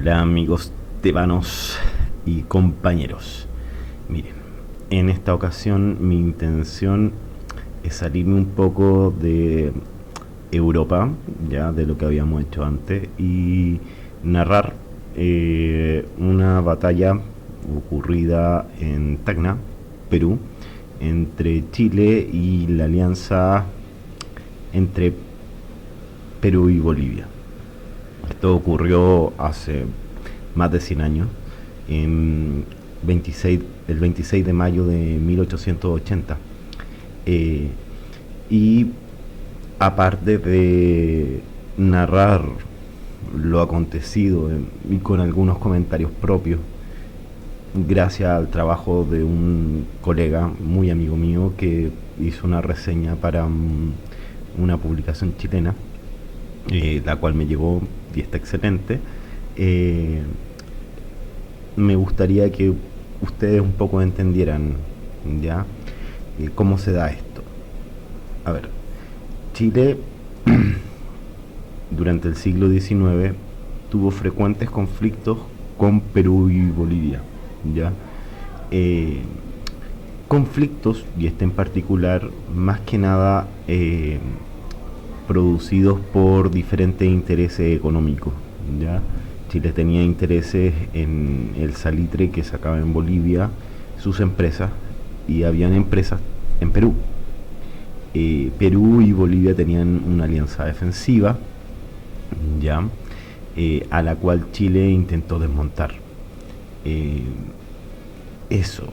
Hola amigos tebanos y compañeros. Miren, en esta ocasión mi intención es salirme un poco de Europa, ya de lo que habíamos hecho antes, y narrar una batalla ocurrida en Tacna, Perú, entre Chile y la alianza entre Perú y Bolivia. Esto ocurrió hace más de 100 años, en 26, el 26 de mayo de 1880. Eh, y aparte de narrar lo acontecido y con algunos comentarios propios, gracias al trabajo de un colega muy amigo mío que hizo una reseña para una publicación chilena, la cual me llegó y está excelente. eh, Me gustaría que ustedes un poco entendieran ya cómo se da esto. A ver, Chile durante el siglo XIX tuvo frecuentes conflictos con Perú y Bolivia, ya. Eh, Conflictos, y este en particular, más que nada producidos por diferentes intereses económicos, ¿ya? Chile tenía intereses en el salitre que sacaba en Bolivia sus empresas, y habían empresas en Perú. Perú y Bolivia tenían una alianza defensiva, ya, a la cual Chile intentó desmontar. Eh, Eso,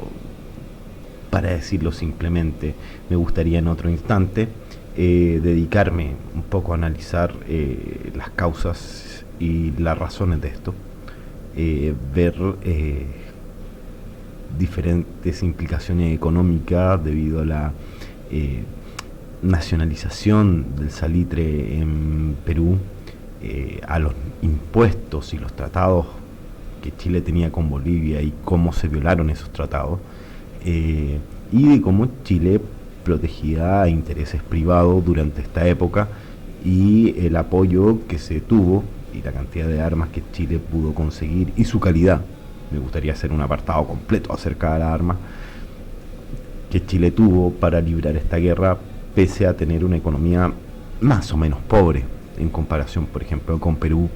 para decirlo simplemente. Me gustaría en otro instante dedicarme un poco a analizar las causas y las razones de esto, ver diferentes implicaciones económicas debido a la eh, nacionalización del salitre en Perú, a los impuestos y los tratados que Chile tenía con Bolivia y cómo se violaron esos tratados, y de cómo Chile protegía intereses privados durante esta época, y el apoyo que se tuvo y la cantidad de armas que Chile pudo conseguir y su calidad. Me gustaría hacer un apartado completo acerca de las armas que Chile tuvo para librar esta guerra, pese a tener una economía más o menos pobre en comparación, por ejemplo, con Perú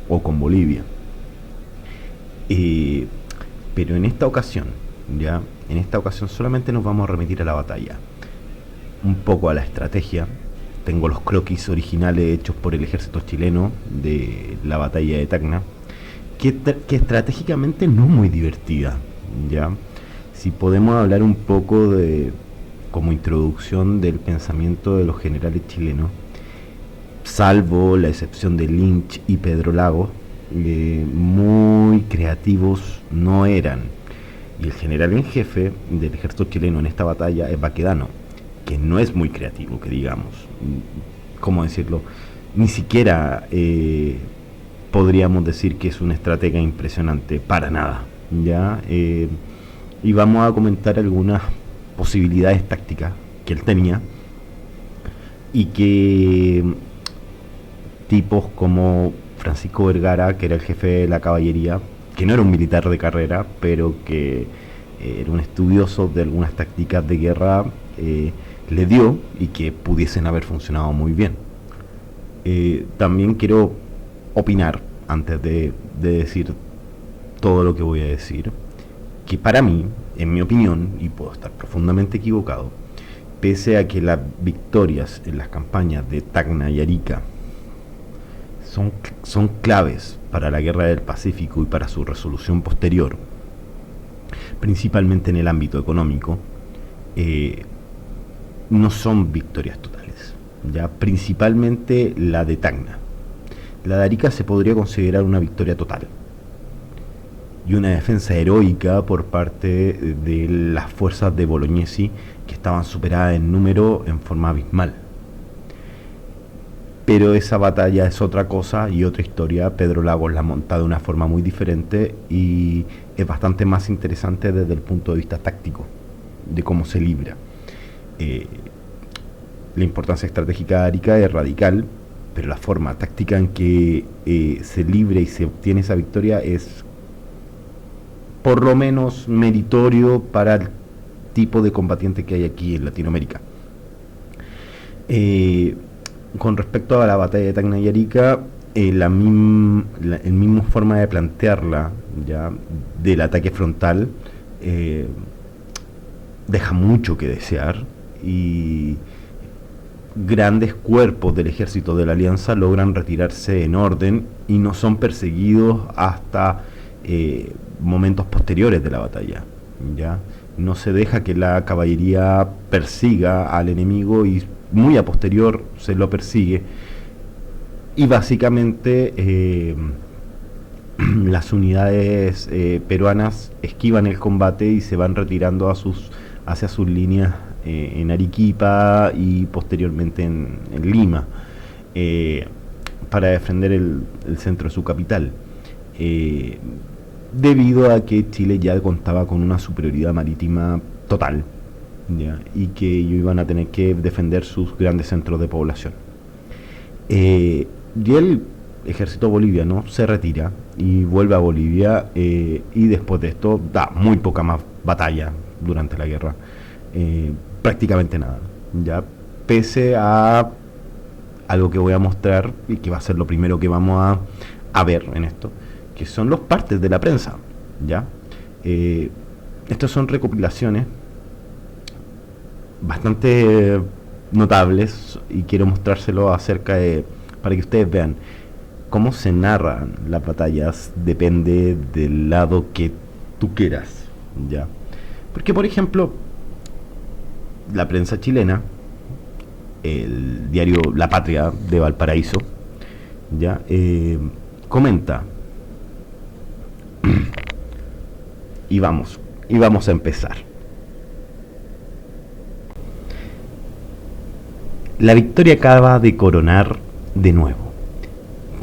o con Bolivia. Eh, pero en esta ocasión, ya, en esta ocasión solamente nos vamos a remitir a la batalla, un poco a la estrategia. Tengo los croquis originales hechos por el ejército chileno de la batalla de Tacna, que estratégicamente no es muy divertida, ya. Si podemos hablar un poco de, como introducción, del pensamiento de los generales chilenos, salvo la excepción de Lynch y Pedro Lagos, muy creativos no eran. Y el general en jefe del ejército chileno en esta batalla es Baquedano, que no es muy creativo, que digamos. ¿Cómo decirlo? Ni siquiera podríamos decir que es un estratega impresionante, para nada, ¿ya? Y vamos a comentar algunas posibilidades tácticas que él tenía, y que tipos como Francisco Vergara, que era el jefe de la caballería, que no era un militar de carrera, pero que era un estudioso de algunas tácticas de guerra, le dio, y que pudiesen haber funcionado muy bien. También quiero opinar, antes de decir todo lo que voy a decir, que para mí, en mi opinión, y puedo estar profundamente equivocado, pese a que las victorias en las campañas de Tacna y Arica son claves para la guerra del Pacífico y para su resolución posterior, principalmente en el ámbito económico, no son victorias totales, ya, principalmente la de Tacna. La de Arica se podría considerar una victoria total y una defensa heroica por parte de las fuerzas de Bolognesi, que estaban superadas en número en forma abismal. Pero esa batalla es otra cosa y otra historia. Pedro Lagos la monta de una forma muy diferente y es bastante más interesante desde el punto de vista táctico, de cómo se libra. La importancia estratégica de Arica es radical, pero la forma táctica en que se libre y se obtiene esa victoria es por lo menos meritorio para el tipo de combatiente que hay aquí en Latinoamérica. Con respecto a la batalla de Tacna y Arica, el mismo forma de plantearla, ya, del ataque frontal, deja mucho que desear, y grandes cuerpos del ejército de la Alianza logran retirarse en orden y no son perseguidos hasta momentos posteriores de la batalla, ¿ya? No se deja que la caballería persiga al enemigo y muy a posterior se lo persigue, y básicamente las unidades peruanas esquivan el combate y se van retirando hacia sus líneas en Arequipa y posteriormente en Lima, para defender el centro de su capital, debido a que Chile ya contaba con una superioridad marítima total, ¿ya? Y que ellos iban a tener que defender sus grandes centros de población. Y el ejército boliviano se retira y vuelve a Bolivia, y después de esto da muy poca más batalla durante la guerra, prácticamente nada, ya, pese a algo que voy a mostrar y que va a ser lo primero que vamos a ver en esto, que son los partes de la prensa, ya. Estos son recopilaciones bastante notables y quiero mostrárselo para que ustedes vean cómo se narran las batallas, depende del lado que tú quieras, ya. Porque, por ejemplo, la prensa chilena, el diario La Patria de Valparaíso, ya, comenta, y vamos a empezar. La victoria acaba de coronar de nuevo,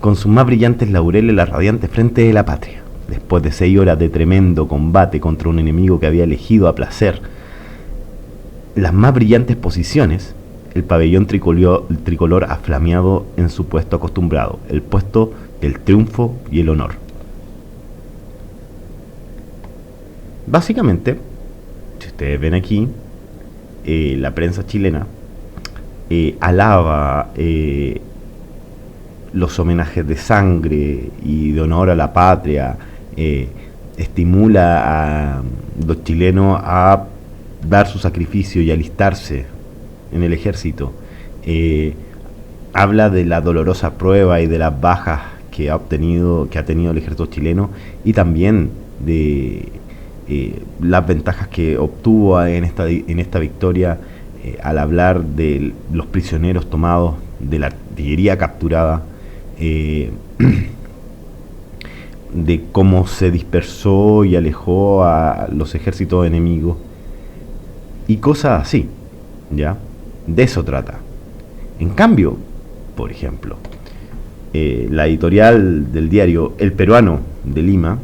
con sus más brillantes laureles, la radiante frente de la patria. Después de 6 horas de tremendo combate contra un enemigo que había elegido a placer las más brillantes posiciones, el pabellón tricolor ha flameado en su puesto acostumbrado, el puesto del triunfo y el honor. Básicamente, si ustedes ven aquí, la prensa chilena alaba los homenajes de sangre y de honor a la patria, estimula a los chilenos a dar su sacrificio y alistarse en el ejército, habla de la dolorosa prueba y de las bajas que ha tenido el ejército chileno, y también de las ventajas que obtuvo en esta victoria, al hablar de los prisioneros tomados, de la artillería capturada, de cómo se dispersó y alejó a los ejércitos enemigos y cosas así, ¿ya? De eso trata. En cambio, por ejemplo, la editorial del diario El Peruano de Lima,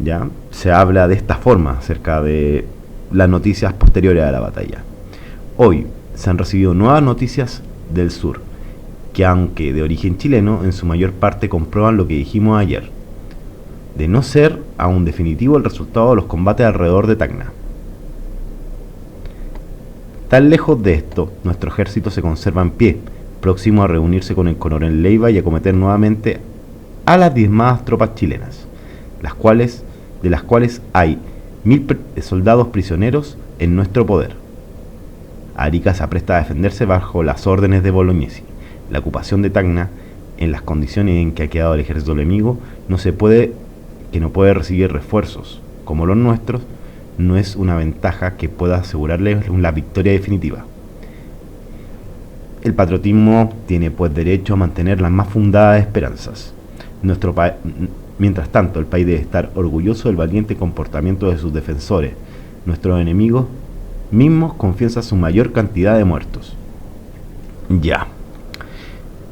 ¿ya?, se habla de esta forma acerca de las noticias posteriores a la batalla. Hoy se han recibido nuevas noticias del sur, que aunque de origen chileno, en su mayor parte comprueban lo que dijimos ayer, de no ser aún definitivo el resultado de los combates alrededor de Tacna. Tan lejos de esto, nuestro ejército se conserva en pie, próximo a reunirse con el coronel Leiva y acometer nuevamente a las diezmadas tropas chilenas, de las cuales hay 1000 soldados prisioneros en nuestro poder. Arica se apresta a defenderse bajo las órdenes de Bolognesi. La ocupación de Tacna, en las condiciones en que ha quedado el ejército enemigo, no puede recibir refuerzos como los nuestros, no es una ventaja que pueda asegurarle la victoria definitiva. El patriotismo tiene pues derecho a mantener las más fundadas esperanzas. Mientras tanto, el país debe estar orgulloso del valiente comportamiento de sus defensores. Nuestros enemigos mismos confiesan su mayor cantidad de muertos. Ya.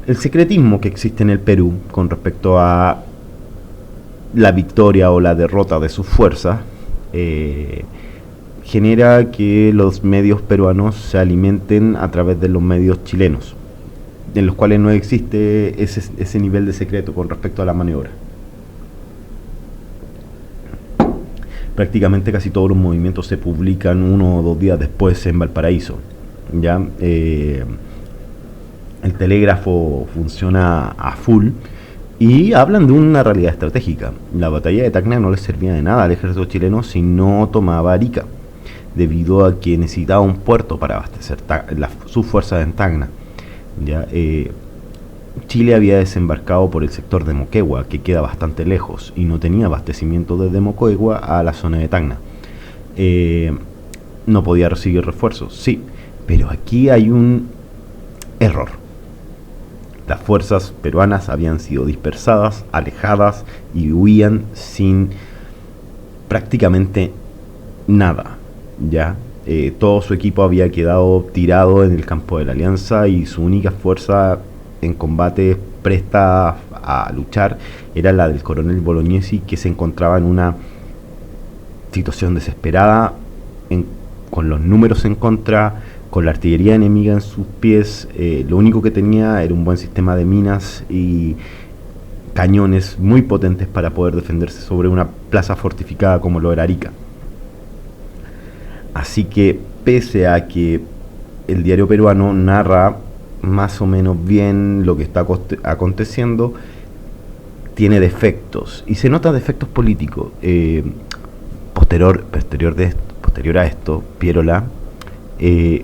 El secretismo que existe en el Perú con respecto a la victoria o la derrota de sus fuerzas genera que los medios peruanos se alimenten a través de los medios chilenos. en los cuales no existe ese nivel de secreto con respecto a la maniobra. Prácticamente casi todos los movimientos se publican 1 o 2 días después en Valparaíso. ¿Ya? El telégrafo funciona a full y hablan de una realidad estratégica. La batalla de Tacna no les servía de nada al ejército chileno si no tomaba Arica, debido a que necesitaba un puerto para abastecer sus fuerzas en Tacna. ¿Ya? Chile había desembarcado por el sector de Moquegua, que queda bastante lejos, y no tenía abastecimiento desde Moquegua a la zona de Tacna. No podía recibir refuerzos, sí, pero aquí hay un error. Las fuerzas peruanas habían sido dispersadas, alejadas y huían sin prácticamente nada, ¿ya? Todo su equipo había quedado tirado en el campo de la Alianza y su única fuerza en combate presta a luchar era la del coronel Bolognesi, que se encontraba en una situación desesperada, con los números en contra, con la artillería enemiga en sus pies. Lo único que tenía era un buen sistema de minas y cañones muy potentes para poder defenderse sobre una plaza fortificada como lo era Arica. Así que, pese a que el diario peruano narra más o menos bien lo que está aconteciendo, tiene defectos, y se nota defectos políticos. Posterior a esto, Pierola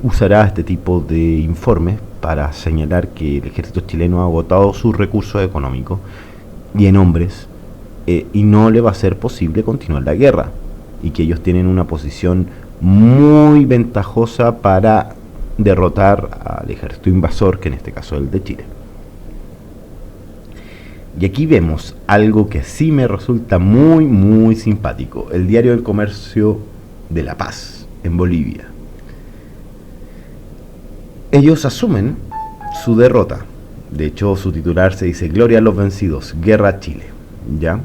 usará este tipo de informes para señalar que el ejército chileno ha agotado sus recursos económicos y en hombres, y no le va a ser posible continuar la guerra, y que ellos tienen una posición muy ventajosa para derrotar al ejército invasor, que en este caso es el de Chile. Y aquí vemos algo que sí me resulta muy muy simpático: el diario del Comercio de La Paz, en Bolivia. Ellos asumen su derrota. De hecho, su titular se dice: Gloria a los vencidos, guerra a Chile. ¿Ya?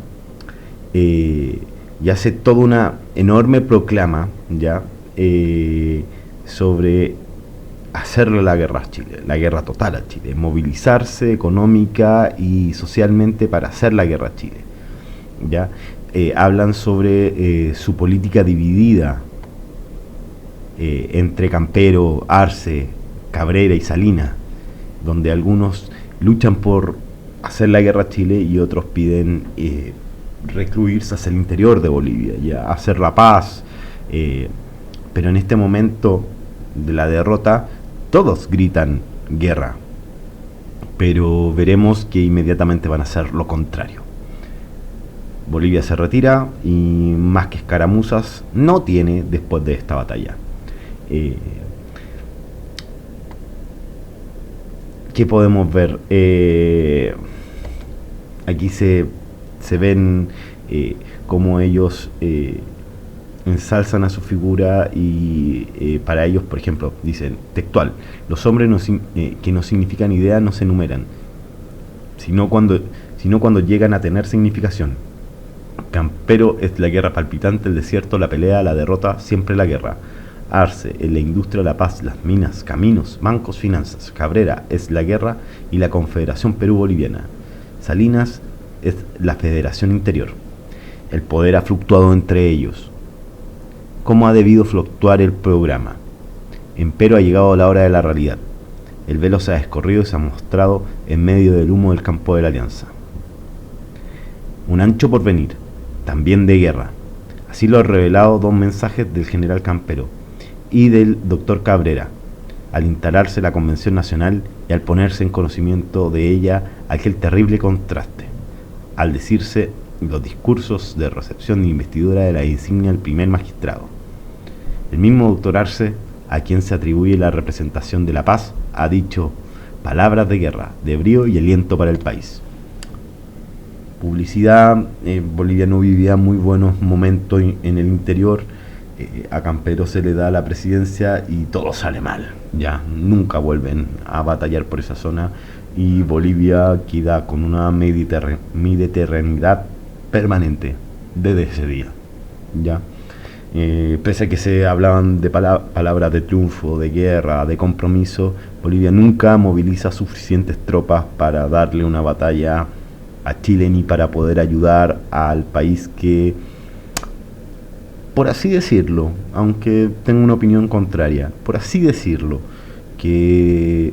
Y hace toda una enorme proclama, ¿ya? Sobre hacerle la guerra a Chile, la guerra total a Chile, movilizarse económica y socialmente para hacer la guerra a Chile. ¿Ya? Hablan sobre su política dividida entre Campero, Arce, Cabrera y Salinas, donde algunos luchan por hacer la guerra a Chile y otros piden recluirse hacia el interior de Bolivia, ya hacer la paz. Pero en este momento de la derrota todos gritan guerra, pero veremos que inmediatamente van a hacer lo contrario. Bolivia se retira y más que escaramuzas no tiene después de esta batalla. ¿Qué podemos ver? Aquí se ven cómo ellos ensalzan a su figura y para ellos, por ejemplo, dicen textual: los hombres que no significan idea no se enumeran, sino cuando llegan a tener significación. Campero es la guerra palpitante, el desierto, la pelea, la derrota, siempre la guerra. Arce, en la industria, la paz, las minas, caminos, bancos, finanzas. Cabrera es la guerra y la Confederación Perú-Boliviana. Salinas es la Federación Interior. El poder ha fluctuado entre ellos. ¿Cómo ha debido fluctuar el programa? Empero ha llegado la hora de la realidad. El velo se ha escorrido y se ha mostrado en medio del humo del campo de la Alianza. Un ancho porvenir, también de guerra. Así lo han revelado 2 mensajes del general Campero y del doctor Cabrera, al instalarse la Convención Nacional y al ponerse en conocimiento de ella aquel terrible contraste, al decirse los discursos de recepción e investidura de la insignia del primer magistrado. El mismo doctor Arce, a quien se atribuye la representación de la paz, ha dicho palabras de guerra, de brío y aliento para el país. Publicidad. Bolivia no vivía muy buenos momentos en el interior. A Campero se le da la presidencia y todo sale mal. Ya nunca vuelven a batallar por esa zona y Bolivia queda con una mediterraneidad permanente desde ese día. Ya Pese a que se hablaban de palabras de triunfo, de guerra, de compromiso, Bolivia nunca moviliza suficientes tropas para darle una batalla a Chile ni para poder ayudar al país que, por así decirlo, aunque tengo una opinión contraria, por así decirlo, que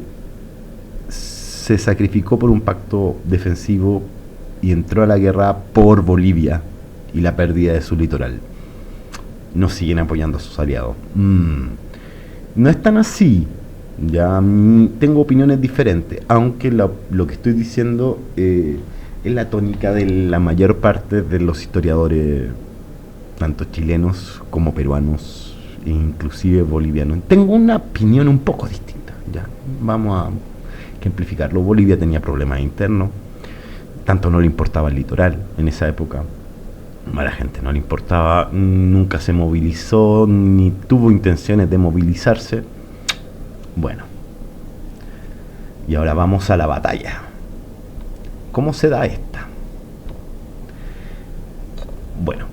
se sacrificó por un pacto defensivo y entró a la guerra por Bolivia y la pérdida de su litoral. No siguen apoyando a sus aliados. No es tan así. Ya tengo opiniones diferentes, aunque lo que estoy diciendo es la tónica de la mayor parte de los historiadores, tanto chilenos como peruanos, e inclusive bolivianos. Tengo una opinión un poco distinta. Ya vamos a ejemplificarlo. Bolivia tenía problemas internos, tanto no le importaba el litoral en esa época. A la gente no le importaba, nunca se movilizó ni tuvo intenciones de movilizarse. Bueno, y ahora vamos a la batalla. ¿Cómo se da esta? Bueno,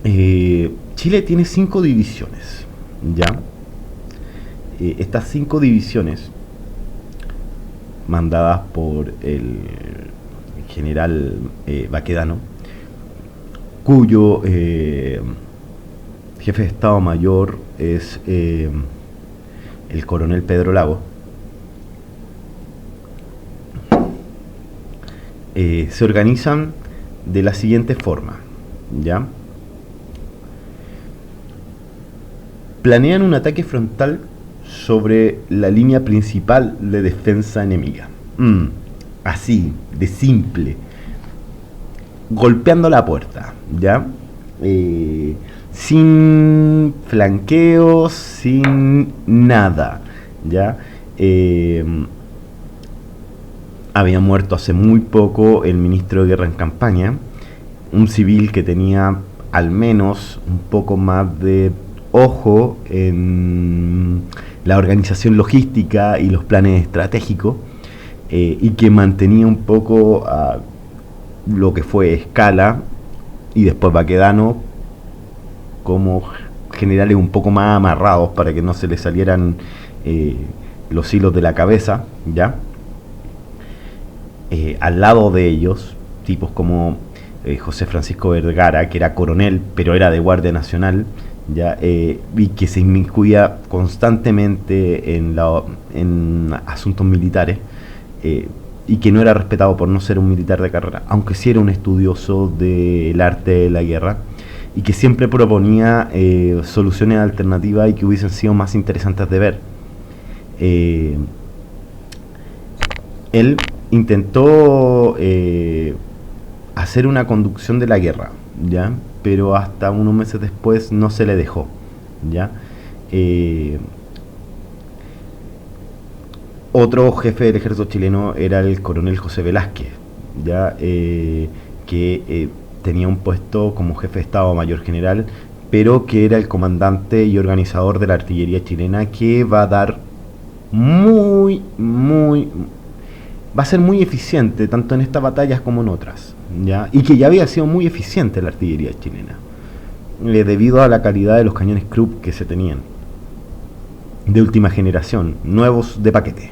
Chile tiene 5 divisiones, ¿ya? Estas 5 divisiones, mandadas por el general Baquedano, cuyo jefe de Estado Mayor es el coronel Pedro Lago, se organizan de la siguiente forma, ¿ya? Planean un ataque frontal sobre la línea principal de defensa enemiga. Así, de simple. Golpeando la puerta, ¿ya? Sin flanqueos, sin nada, ¿ya? Había muerto hace muy poco el ministro de Guerra en campaña, un civil que tenía al menos un poco más de ojo en la organización logística y los planes estratégicos, y que mantenía un poco lo que fue Escala y después Baquedano como generales un poco más amarrados para que no se les salieran los hilos de la cabeza, ¿ya? Al lado de ellos, tipos como José Francisco Vergara, que era coronel, pero era de Guardia Nacional, ¿ya? Y que se inmiscuía constantemente en asuntos militares, y que no era respetado por no ser un militar de carrera, aunque sí era un estudioso del arte de la guerra, y que siempre proponía soluciones alternativas y que hubiesen sido más interesantes de ver. Él intentó hacer una conducción de la guerra, ¿ya? Pero hasta unos meses después no se le dejó, ¿ya? Otro jefe del ejército chileno era el coronel José Velázquez, ¿ya? Que tenía un puesto como jefe de Estado Mayor General, pero que era el comandante y organizador de la artillería chilena, que va a dar va a ser muy eficiente tanto en estas batallas como en otras, ¿ya? Y que ya había sido muy eficiente la artillería chilena, debido a la calidad de los cañones Krupp que se tenían, de última generación, nuevos de paquete.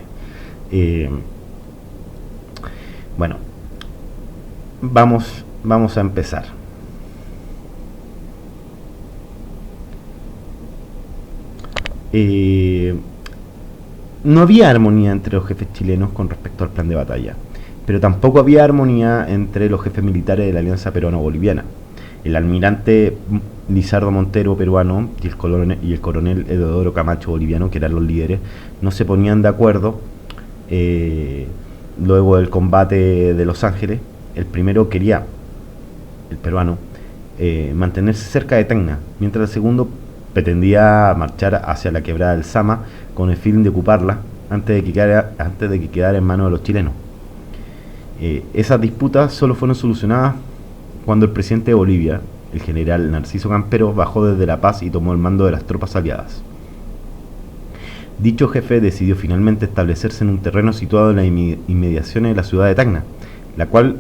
Bueno, vamos a empezar. No había armonía entre los jefes chilenos con respecto al plan de batalla, pero tampoco había armonía entre los jefes militares de la alianza peruano-boliviana. El almirante Lizardo Montero, peruano, y el coronel Eduardo Camacho, boliviano, que eran los líderes, no se ponían de acuerdo. Luego del combate de Los Ángeles, el primero quería, el peruano, mantenerse cerca de Tacna, mientras el segundo pretendía marchar hacia la quebrada del Sama con el fin de ocuparla antes de que quedara en manos de los chilenos. Esas disputas solo fueron solucionadas cuando el presidente de Bolivia, el general Narciso Campero, bajó desde La Paz y tomó el mando de las tropas aliadas. Dicho jefe decidió finalmente establecerse en un terreno situado en las inmediaciones de la ciudad de Tacna, la cual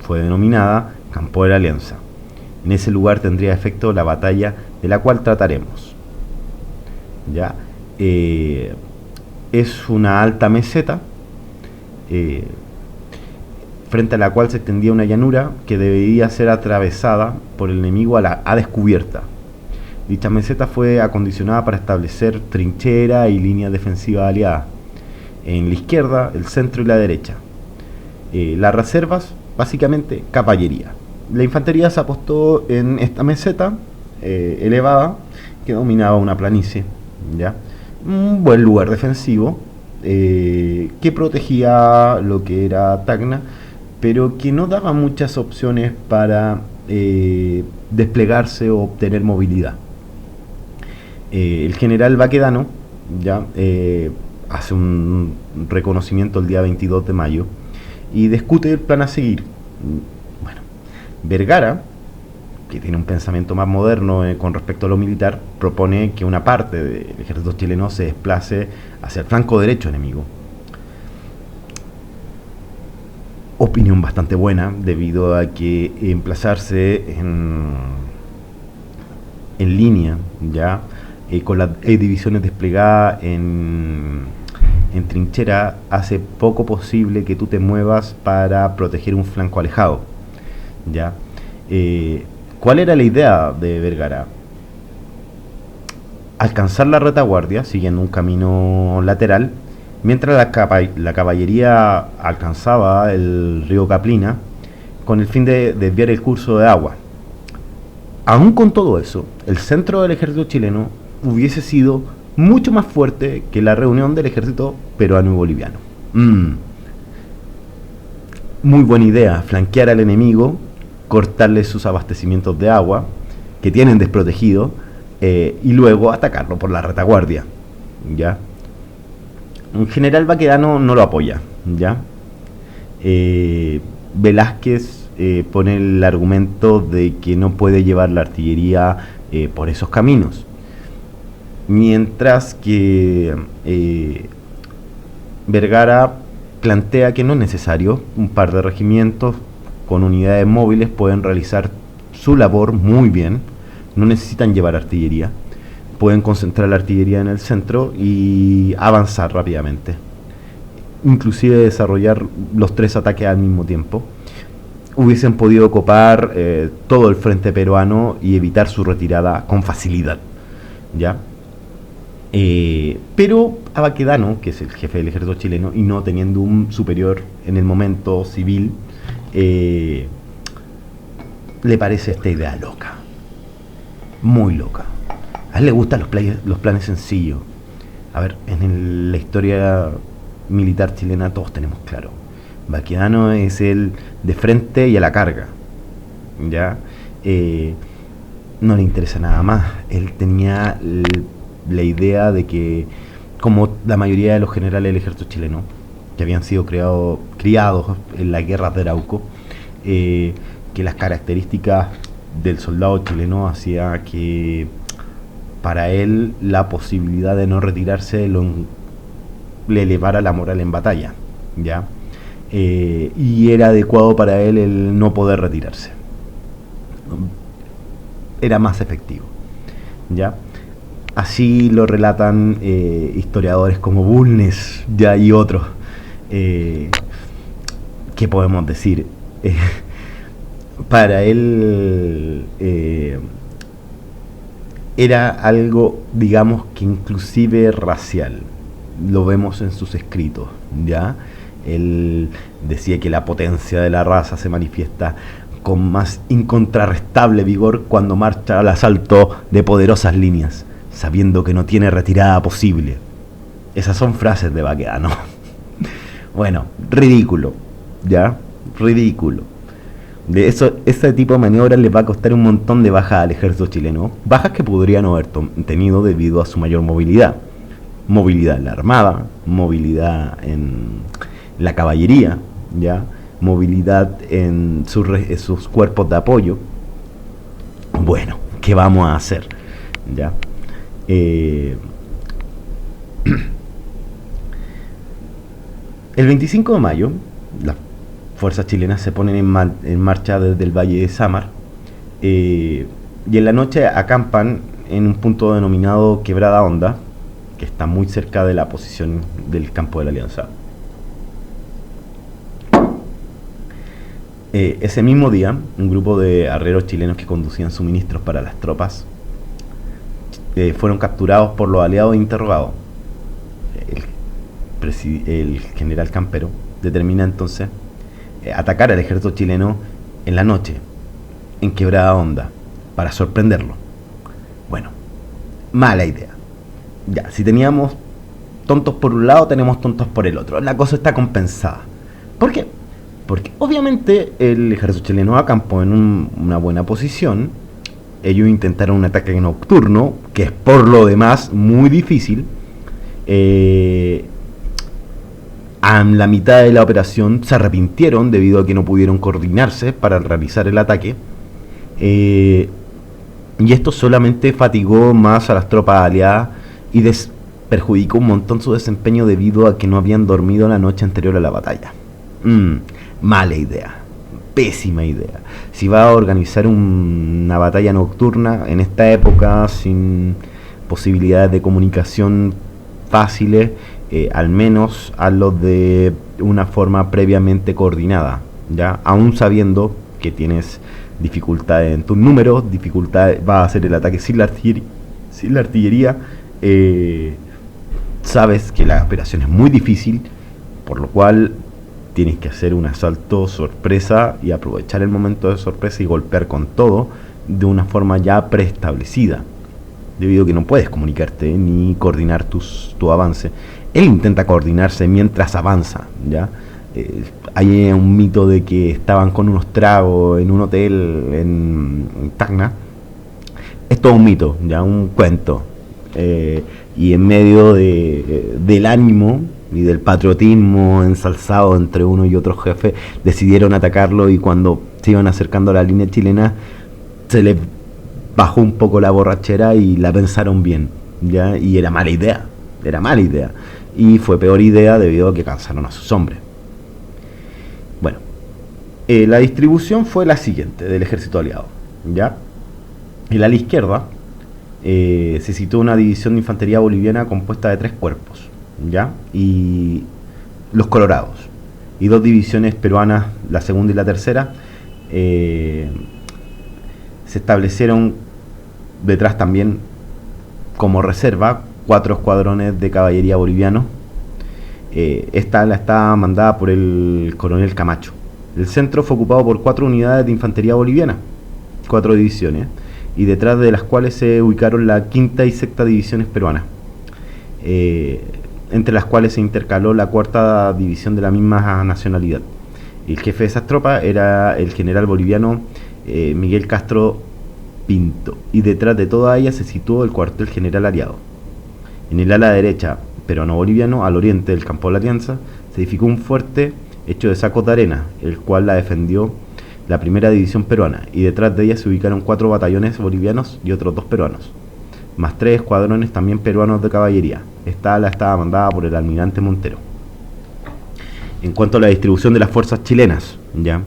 fue denominada Campo de la Alianza. En ese lugar tendría efecto la batalla de la cual trataremos. ¿Ya? Es una alta meseta frente a la cual se extendía una llanura que debería ser atravesada por el enemigo a descubierta. Dicha meseta fue acondicionada para establecer trinchera y líneas defensivas aliadas en la izquierda, el centro y la derecha. Las reservas, básicamente caballería. La infantería se apostó en esta meseta elevada que dominaba una planicie, ¿ya? Un buen lugar defensivo que protegía lo que era Tacna, pero que no daba muchas opciones para desplegarse o obtener movilidad. El general Baquedano ya hace un reconocimiento el día 22 de mayo y discute el plan a seguir. Bueno, Vergara, que tiene un pensamiento más moderno con respecto a lo militar, propone que una parte del ejército chileno se desplace hacia el flanco derecho enemigo. Opinión bastante buena, debido a que emplazarse en línea, ya con las divisiones desplegadas en trinchera, hace poco posible que tú te muevas para proteger un flanco alejado, ya. ¿Cuál era la idea de Vergara? Alcanzar la retaguardia siguiendo un camino lateral, mientras la caballería alcanzaba el río Caplina con el fin de desviar el curso de agua. Aún con todo eso, el centro del ejército chileno hubiese sido mucho más fuerte que la reunión del ejército peruano y boliviano. Muy buena idea, flanquear al enemigo, cortarle sus abastecimientos de agua que tienen desprotegido y luego atacarlo por la retaguardia, ¿ya? En general Baquedano no lo apoya, ¿ya? Velázquez pone el argumento de que no puede llevar la artillería por esos caminos, mientras que Vergara plantea que no es necesario. Un par de regimientos con unidades móviles pueden realizar su labor muy bien, no necesitan llevar artillería, pueden concentrar la artillería en el centro y avanzar rápidamente, inclusive desarrollar los 3 ataques al mismo tiempo. Hubiesen podido copar todo el frente peruano y evitar su retirada con facilidad, ¿ya? Pero a Baquedano, que es el jefe del ejército chileno y no teniendo un superior en el momento civil, le parece esta idea loca, muy loca. A él le gustan los planes sencillos. A ver, la historia militar chilena todos tenemos claro, Baquedano es el de frente y a la carga, ¿ya? No le interesa nada más. Él tenía la idea de que, como la mayoría de los generales del ejército chileno, que habían sido criados en las guerras de Arauco, que las características del soldado chileno hacía que para él la posibilidad de no retirarse le elevara la moral en batalla, ¿ya? Y era adecuado para él el no poder retirarse, era más efectivo, ¿ya? Así lo relatan historiadores como Bulnes, ya, y otros. ¿Qué podemos decir? Para él era algo, digamos, que inclusive racial. Lo vemos en sus escritos, ¿ya? Él decía que la potencia de la raza se manifiesta con más incontrarrestable vigor cuando marcha al asalto de poderosas líneas, sabiendo que no tiene retirada posible. Esas son frases de Baquedano. Bueno, ridículo, ¿ya? Ridículo. De eso, ese tipo de maniobras les va a costar un montón de bajas al ejército chileno, bajas que podrían haber tenido debido a su mayor movilidad. Movilidad en la armada, movilidad en la caballería, ¿ya? Movilidad en sus cuerpos de apoyo. Bueno, ¿qué vamos a hacer? ¿Ya? El 25 de mayo, las fuerzas chilenas se ponen en marcha desde el Valle de Samar Y en la noche acampan en un punto denominado Quebrada Honda, que está muy cerca de la posición del campo de la Alianza. Ese mismo día, un grupo de arrieros chilenos que conducían suministros para las tropas fueron capturados por los aliados e interrogados. El general Campero determina entonces atacar al ejército chileno en la noche, en Quebrada Honda, para sorprenderlo. Bueno, mala idea. Ya, si teníamos tontos por un lado, tenemos tontos por el otro. La cosa está compensada. ¿Por qué? Porque obviamente el ejército chileno acampó en una buena posición. Ellos intentaron un ataque nocturno, que es por lo demás muy difícil. A la mitad de la operación se arrepintieron debido a que no pudieron coordinarse para realizar el ataque. Y esto solamente fatigó más a las tropas aliadas y perjudicó un montón su desempeño debido a que no habían dormido la noche anterior a la batalla. Mala idea, pésima idea. Si va a organizar una batalla nocturna en esta época sin posibilidades de comunicación fáciles, al menos hazlo de una forma previamente coordinada, ya, aún sabiendo que tienes dificultades en tus números, dificultades, va a hacer el ataque sin la artillería, sabes que la operación es muy difícil, por lo cual tienes que hacer un asalto sorpresa y aprovechar el momento de sorpresa y golpear con todo de una forma ya preestablecida, debido a que no puedes comunicarte ni coordinar tu avance. Él intenta coordinarse mientras avanza, ¿ya? Hay un mito de que estaban con unos tragos en un hotel en Tacna. Es todo un mito, ya, un cuento. Y en medio del ánimo y del patriotismo ensalzado entre uno y otro jefe, decidieron atacarlo, y cuando se iban acercando a la línea chilena se les bajó un poco la borrachera y la pensaron bien, ¿ya? Y era mala idea, y fue peor idea debido a que cansaron a sus hombres. Bueno, la distribución fue la siguiente del ejército aliado, ¿ya? En la izquierda se situó una división de infantería boliviana compuesta de 3 cuerpos, ¿ya? Y los colorados, y 2 divisiones peruanas, la segunda y la tercera. Se establecieron detrás también como reserva 4 escuadrones de caballería bolivianos. Esta la estaba mandada por el coronel Camacho. El centro fue ocupado por 4 unidades de infantería boliviana, 4 divisiones, y detrás de las cuales se ubicaron la quinta y sexta divisiones peruanas, entre las cuales se intercaló la cuarta división de la misma nacionalidad. El jefe de esas tropas era el general boliviano Miguel Castro Pinto, y detrás de toda ella se situó el cuartel general aliado. En el ala derecha, peruano-boliviano, al oriente del campo de la Alianza, se edificó un fuerte hecho de sacos de arena, el cual la defendió la primera división peruana, y detrás de ella se ubicaron 4 batallones bolivianos y otros 2 peruanos, más 3 escuadrones también peruanos de caballería. Esta ala estaba mandada por el almirante Montero. En cuanto a la distribución de las fuerzas chilenas, ¿ya?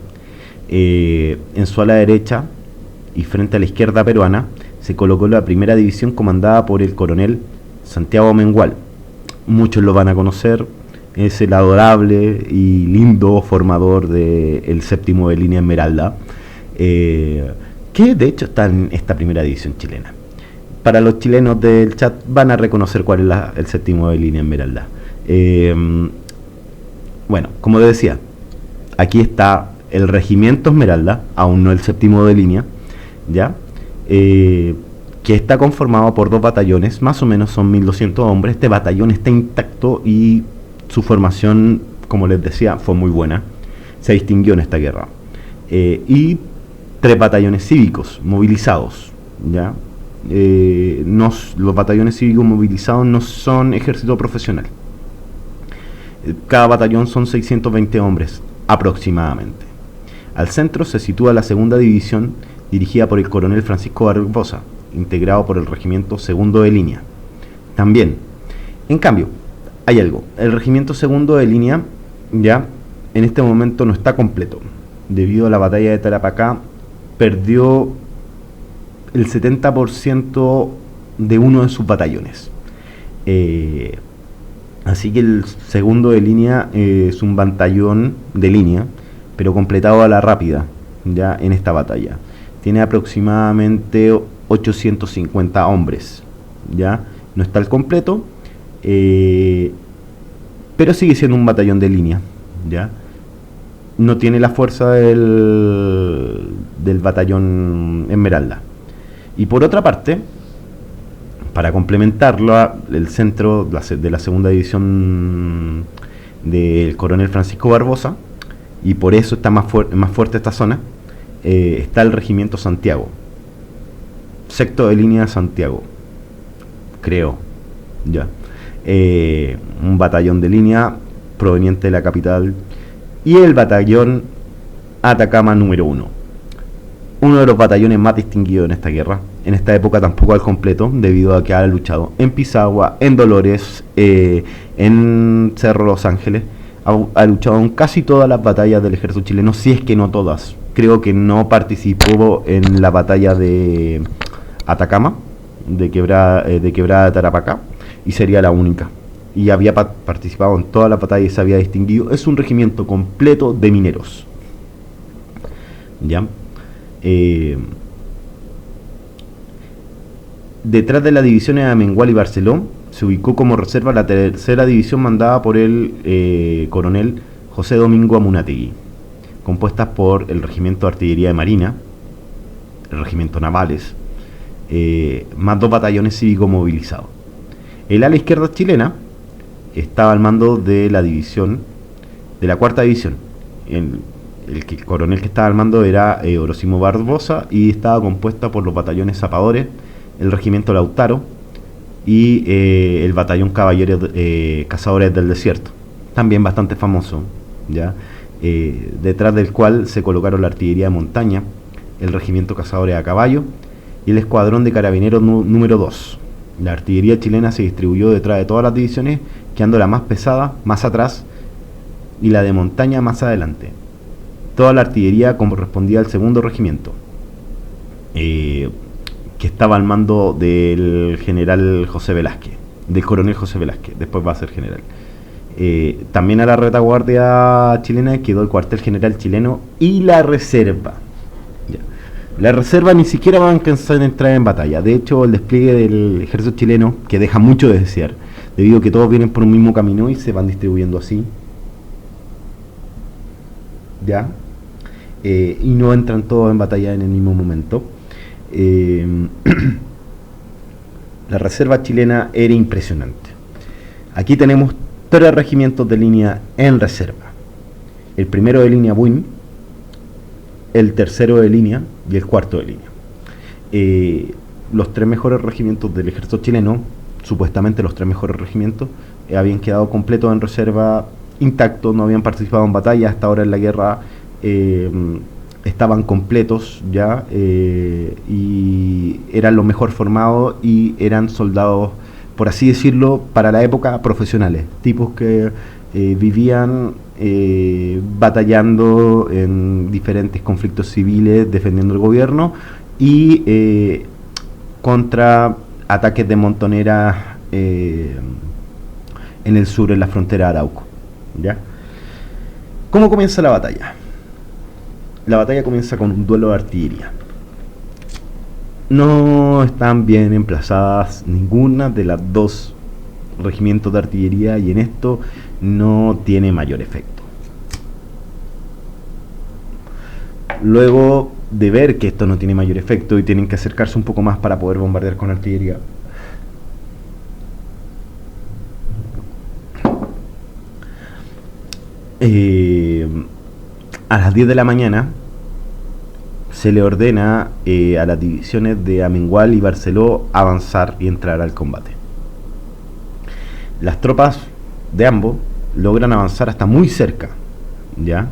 En su ala derecha y frente a la izquierda peruana se colocó la primera división comandada por el coronel Santiago Mengual. Muchos lo van a conocer, es el adorable y lindo formador del séptimo de línea Esmeralda, que de hecho está en esta primera división chilena. Para los chilenos del chat van a reconocer cuál es el séptimo de línea Esmeralda. Bueno, como les decía, aquí está el regimiento Esmeralda, aún no el séptimo de línea, ¿ya? Que está conformado por 2 batallones, más o menos son 1200 hombres. Este batallón está intacto y su formación, como les decía, fue muy buena, se distinguió en esta guerra. Y 3 batallones cívicos movilizados, ¿ya? Los batallones cívicos movilizados no son ejército profesional. Cada batallón son 620 hombres aproximadamente. Al centro se sitúa la segunda división, dirigida por el coronel Francisco Barbosa, integrado por el regimiento segundo de línea. También, en cambio, hay algo: el regimiento segundo de línea ya en este momento no está completo, debido a la batalla de Tarapacá. Perdió el 70% de uno de sus batallones. Así que el segundo de línea es un batallón de línea, pero completado a la rápida, ya en esta batalla. Tiene aproximadamente 850 hombres, ya no está al completo, pero sigue siendo un batallón de línea, ya no tiene la fuerza del batallón Esmeralda. Y por otra parte, para complementarlo, el centro de la segunda división del coronel Francisco Barbosa, y por eso está más fuerte esta zona, está el regimiento Santiago, sexto de línea Santiago, creo, ya. Un batallón de línea proveniente de la capital, y el batallón Atacama número 1, uno de los batallones más distinguidos en esta guerra. En esta época tampoco al completo, debido a que ha luchado en Pisagua, en Dolores, en Cerro Los Ángeles. Ha luchado en casi todas las batallas del ejército chileno, si es que no todas. Creo que no participó en la batalla de Atacama, de Quebrada de Tarapacá, y sería la única. Y había participado en todas las batallas y se había distinguido. Es un regimiento completo de mineros. ¿Ya? Detrás de las divisiones de Amengual y Barceló se ubicó como reserva la tercera división mandada por el coronel José Domingo Amunátegui, compuestas por el regimiento de artillería de marina, el regimiento navales, más 2 batallones cívicos movilizados. El ala izquierda chilena estaba al mando de la división, de la cuarta división. El coronel que estaba al mando era Orosimo Barbosa, y estaba compuesta por los batallones zapadores, el regimiento Lautaro y el batallón caballeros cazadores del desierto, también bastante famoso, ¿ya? Detrás del cual se colocaron la artillería de montaña, el regimiento cazadores a caballo y el escuadrón de carabineros número 2. La artillería chilena se distribuyó detrás de todas las divisiones, quedando la más pesada más atrás y la de montaña más adelante. Toda la artillería correspondía al segundo regimiento, que estaba al mando del general José Velázquez, del coronel José Velázquez, después va a ser general. También a la retaguardia chilena quedó el cuartel general chileno y la reserva. Ya. La reserva ni siquiera va a alcanzar a entrar en batalla. De hecho, el despliegue del ejército chileno, que deja mucho de desear, debido a que todos vienen por un mismo camino y se van distribuyendo así, ya, y no entran todos en batalla en el mismo momento. La reserva chilena era impresionante. Aquí tenemos 3 regimientos de línea en reserva: el primero de línea Buin, el tercero de línea y el cuarto de línea. Los 3 mejores regimientos del ejército chileno, supuestamente los 3 mejores regimientos, habían quedado completos en reserva, intactos, no habían participado en batalla hasta ahora en la guerra. Estaban completos ya, y eran los mejor formados y eran soldados, por así decirlo, para la época profesionales, tipos que vivían batallando en diferentes conflictos civiles, defendiendo el gobierno y contra ataques de montoneras en el sur, en la frontera de Arauco, ¿ya? ¿Cómo comienza la batalla? La batalla comienza con un duelo de artillería. No están bien emplazadas ninguna de las 2 regimientos de artillería, y en esto no tiene mayor efecto. Luego de ver que esto no tiene mayor efecto y tienen que acercarse un poco más para poder bombardear con artillería, a las 10 de la mañana se le ordena a las divisiones de Amengual y Barceló avanzar y entrar al combate. Las tropas de ambos logran avanzar hasta muy cerca, ¿ya?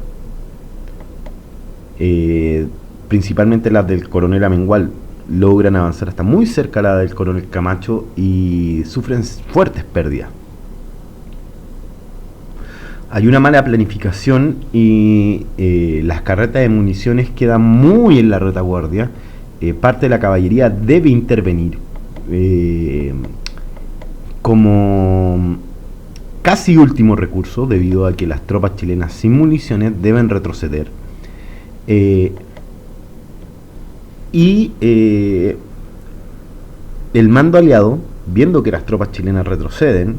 Principalmente las del coronel Amengual logran avanzar hasta muy cerca a la del coronel Camacho y sufren fuertes pérdidas. Hay una mala planificación y las carretas de municiones quedan muy en la retaguardia, parte de la caballería debe intervenir como casi último recurso, debido a que las tropas chilenas sin municiones deben retroceder. El mando aliado, viendo que las tropas chilenas retroceden,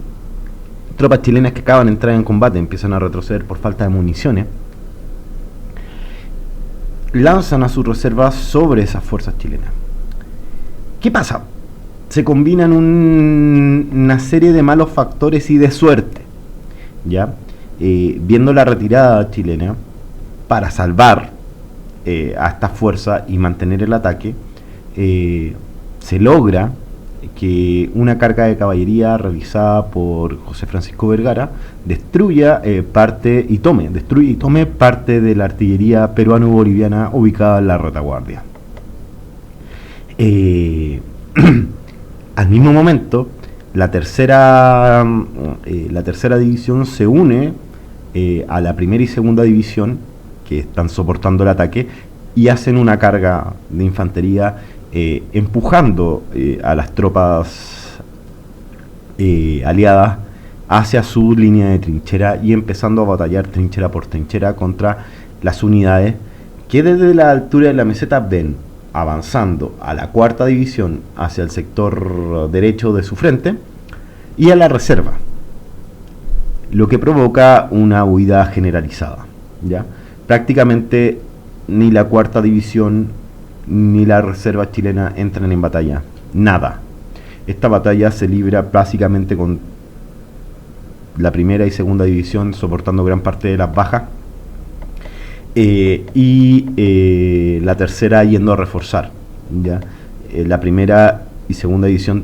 tropas chilenas que acaban de entrar en combate empiezan a retroceder por falta de municiones, lanzan a sus reservas sobre esas fuerzas chilenas. ¿Qué pasa? Se combinan una serie de malos factores y de suerte, ¿ya? Viendo la retirada chilena, para salvar a esta fuerza y mantener el ataque, se logra que una carga de caballería realizada por José Francisco Vergara destruya parte y tome parte de la artillería peruano-boliviana ubicada en la retaguardia. Al mismo momento, la tercera división se une a la primera y segunda división, que están soportando el ataque, y hacen una carga de infantería empujando a las tropas aliadas hacia su línea de trinchera y empezando a batallar trinchera por trinchera contra las unidades que desde la altura de la meseta ven avanzando a la cuarta división hacia el sector derecho de su frente y a la reserva, lo que provoca una huida generalizada, ¿ya? Prácticamente ni la cuarta división ni la reserva chilena entran en batalla, nada. Esta batalla se libra básicamente con la primera y segunda división soportando gran parte de las bajas, la tercera yendo a reforzar, ¿ya? La primera y segunda división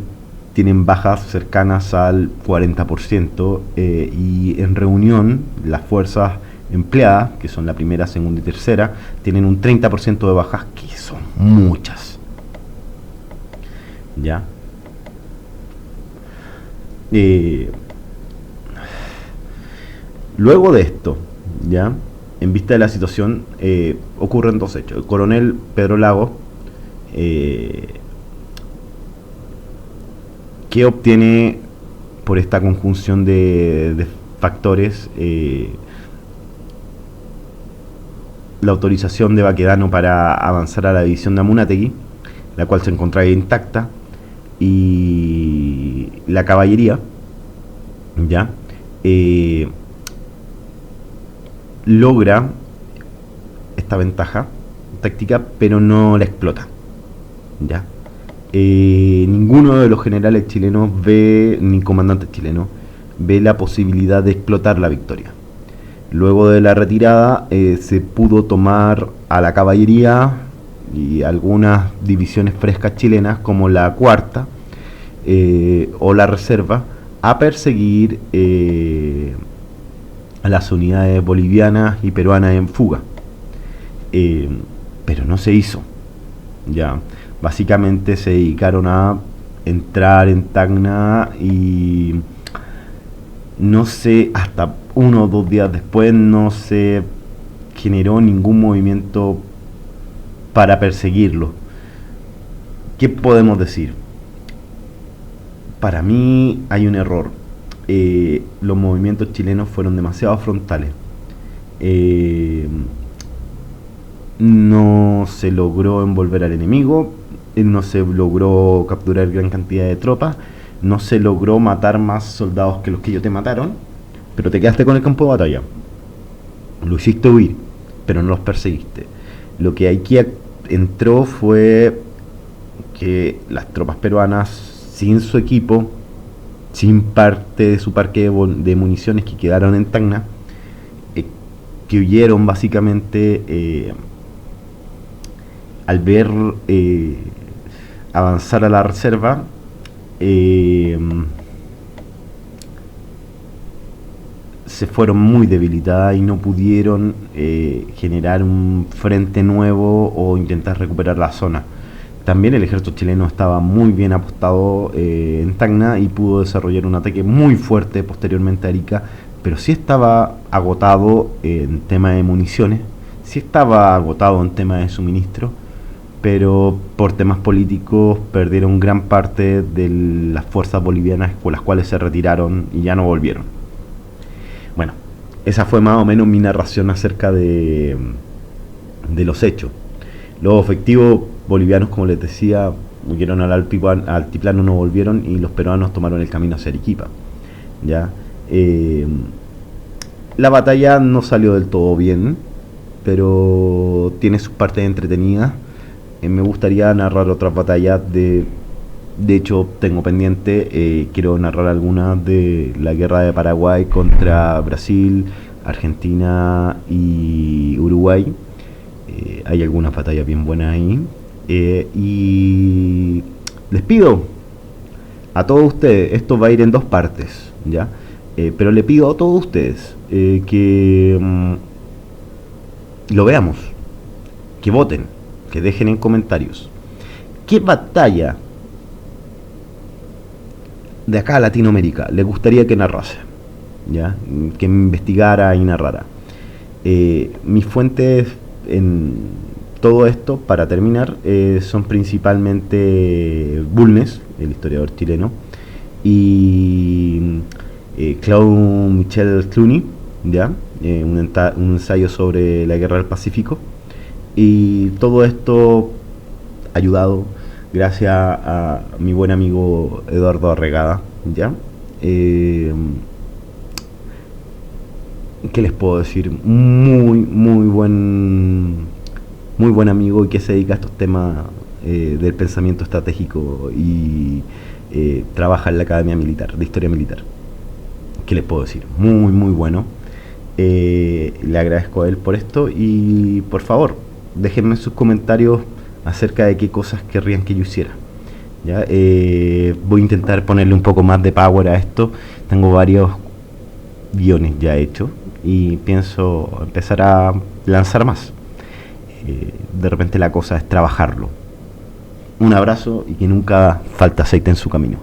tienen bajas cercanas al 40%, y en reunión las fuerzas empleadas, que son la primera, segunda y tercera, tienen un 30% de bajas, que son muchas, ¿ya? Luego de esto, ¿ya? En vista de la situación, ocurren dos hechos. El coronel Pedro Lago, que obtiene por esta conjunción de factores la autorización de Baquedano para avanzar a la división de Amunátegui, la cual se encontraba intacta, y la caballería, ¿ya? Logra esta ventaja táctica, pero no la explota, ¿ya? Ninguno de los generales chilenos ni comandantes chilenos ve la posibilidad de explotar la victoria. Luego de la retirada se pudo tomar a la caballería y algunas divisiones frescas chilenas como la cuarta o la reserva a perseguir a las unidades bolivianas y peruanas en fuga, pero no se hizo, ya. Básicamente se dedicaron a entrar en Tacna y no sé, hasta 1 o 2 días después no se generó ningún movimiento para perseguirlo. ¿Qué podemos decir? Para mí hay un error. Los movimientos chilenos fueron demasiado frontales. No se logró envolver al enemigo, no se logró capturar gran cantidad de tropas, no se logró matar más soldados que los que ellos te mataron, pero te quedaste con el campo de batalla. Lo hiciste huir, pero no los perseguiste. Lo que aquí entró fue que las tropas peruanas, sin su equipo, sin parte de su parque de municiones que quedaron en Tacna, que huyeron básicamente al ver avanzar a la reserva, se fueron muy debilitadas y no pudieron generar un frente nuevo o intentar recuperar la zona. También el ejército chileno estaba muy bien apostado en Tacna y pudo desarrollar un ataque muy fuerte posteriormente a Arica, pero sí estaba agotado en tema de municiones, sí estaba agotado en tema de suministro, pero por temas políticos perdieron gran parte de las fuerzas bolivianas, por las cuales se retiraron y ya no volvieron. Bueno, esa fue más o menos mi narración acerca de los hechos. Los efectivos bolivianos, como les decía, huyeron al altiplano, no volvieron, y los peruanos tomaron el camino hacia Arequipa. ¿Ya? La batalla no salió del todo bien, pero tiene sus partes entretenidas. Me gustaría narrar otras batallas. De hecho, tengo pendiente, quiero narrar algunas de la guerra de Paraguay contra Brasil, Argentina y Uruguay. Hay algunas batallas bien buenas ahí. Y les pido a todos ustedes, esto va a ir en dos partes, ¿ya? Pero le pido a todos ustedes que lo veamos, que voten, que dejen en comentarios qué batalla de acá a Latinoamérica les gustaría que narrase, ¿ya? Que investigara y narrara. Mis fuentes en todo esto, para terminar, son principalmente Bulnes, el historiador chileno, y Claude Michel Cluny, ¿ya? Un ensayo sobre la guerra del Pacífico, y todo esto ayudado gracias a mi buen amigo Eduardo Arregada, ¿ya? ¿Qué les puedo decir? Muy buen amigo, y que se dedica a estos temas del pensamiento estratégico, y trabaja en la Academia Militar, de Historia Militar. ¿Qué les puedo decir? Muy bueno. Le agradezco a él por esto, y por favor, déjenme sus comentarios acerca de qué cosas querrían que yo hiciera, ¿ya? Voy a intentar ponerle un poco más de power a esto. Tengo varios guiones ya hechos y pienso empezar a lanzar más. De repente la cosa es trabajarlo. Un abrazo, y que nunca falte aceite en su camino.